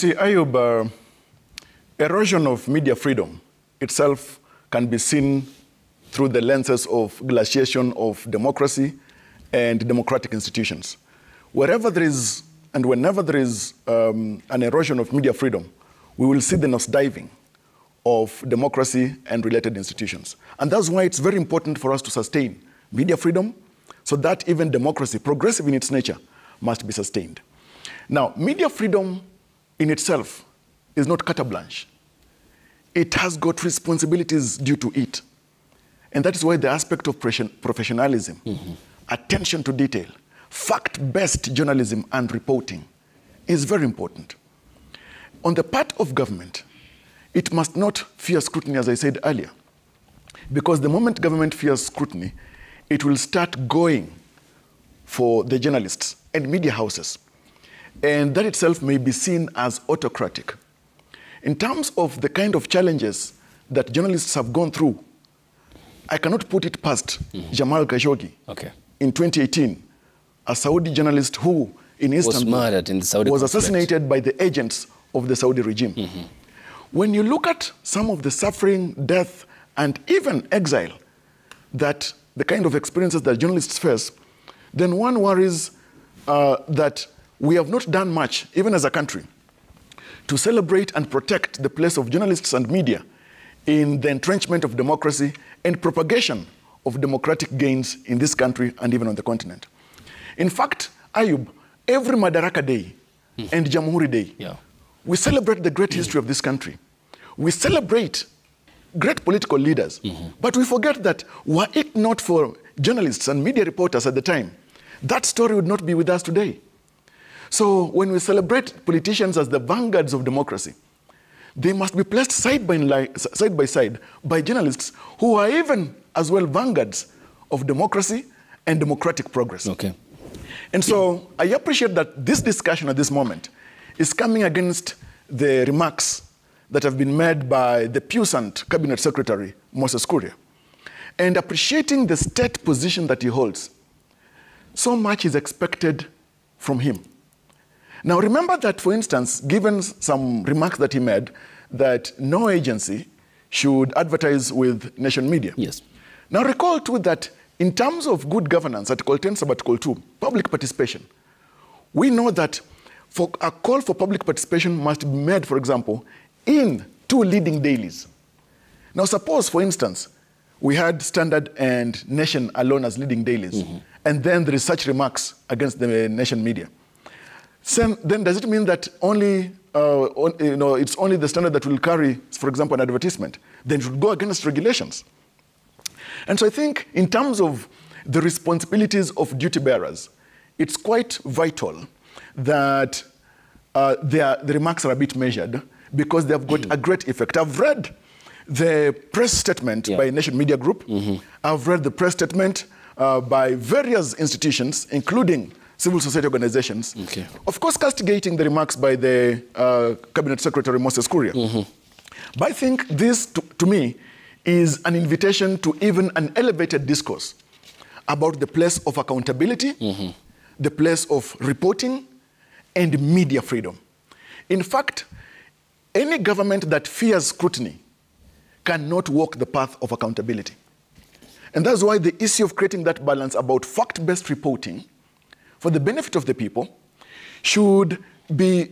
See, Ayub, erosion of media freedom itself can be seen through the lenses of glaciation of democracy and democratic institutions. Wherever there is, and whenever there is an erosion of media freedom, we will see the nosediving of democracy and related institutions. And that's why it's very important for us to sustain media freedom so that even democracy, progressive in its nature, must be sustained. Now, media freedom in itself is not carte blanche. It has got responsibilities due to it. And that is why the aspect of professionalism, attention to detail, fact-based journalism and reporting is very important. On the part of government, it must not fear scrutiny, as I said earlier, because the moment government fears scrutiny, it will start going for the journalists and media houses. And that itself may be seen as autocratic. In terms of the kind of challenges that journalists have gone through, I cannot put it past Jamal Khashoggi. In 2018, a Saudi journalist who in Istanbul was assassinated by the agents of the Saudi regime. When you look at some of the suffering, death, and even exile that the kind of experiences that journalists face, then one worries that we have not done much, even as a country, to celebrate and protect the place of journalists and media in the entrenchment of democracy and propagation of democratic gains in this country and even on the continent. In fact, Ayub, every Madaraka Day and Jamhuri Day, we celebrate the great history of this country. We celebrate great political leaders, but we forget that were it not for journalists and media reporters at the time, that story would not be with us today. So when we celebrate politicians as the vanguards of democracy, they must be placed side by side by journalists who are even as well vanguards of democracy and democratic progress. And so I appreciate that this discussion at this moment is coming against the remarks that have been made by the puissant Cabinet Secretary, Moses Kuria, and appreciating the state position that he holds. So much is expected from him. Now remember that, for instance, given some remarks that he made, that no agency should advertise with nation media. Now recall too that in terms of good governance, Article 10, Sub-Article 2, public participation, we know that for a call for public participation must be made, for example, in 2 leading dailies. Now suppose, for instance, we had Standard and Nation alone as leading dailies, and then there is such remarks against the nation media. Then does it mean that only, it's only the Standard that will carry, for example, an advertisement? Then it should go against regulations. And so I think in terms of the responsibilities of duty bearers, it's quite vital that the remarks are a bit measured because they have got a great effect. I've read the press statement by Nation Media Group. I've read the press statement by various institutions, including civil society organizations, of course castigating the remarks by the Cabinet Secretary Moses Kuria. But I think this, to me, is an invitation to even an elevated discourse about the place of accountability, the place of reporting, and media freedom. In fact, any government that fears scrutiny cannot walk the path of accountability. And that's why the issue of creating that balance about fact-based reporting for the benefit of the people should be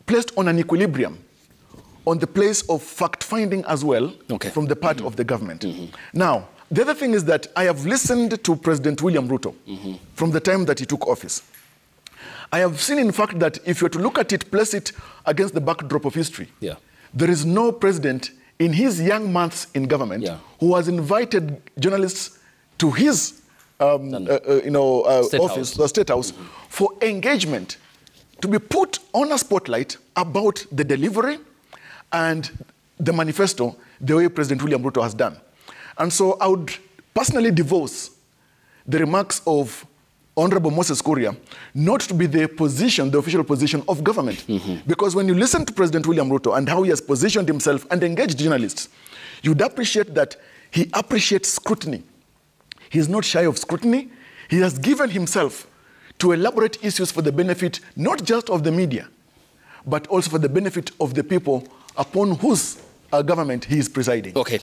placed on an equilibrium, on the place of fact-finding as well from the part of the government. Now, the other thing is that I have listened to President William Ruto from the time that he took office. I have seen, in fact, that if you were to look at it, place it against the backdrop of history, there is no president in his young months in government who has invited journalists to his office, the State House, for engagement, to be put on a spotlight about the delivery and the manifesto, the way President William Ruto has done. And so I would personally divorce the remarks of Honorable Moses Kuria not to be the position, the official position of government. Because when you listen to President William Ruto and how he has positioned himself and engaged journalists, you'd appreciate that he appreciates scrutiny. He's not shy of scrutiny. He has given himself to elaborate issues for the benefit not just of the media, but also for the benefit of the people upon whose government he is presiding. Okay.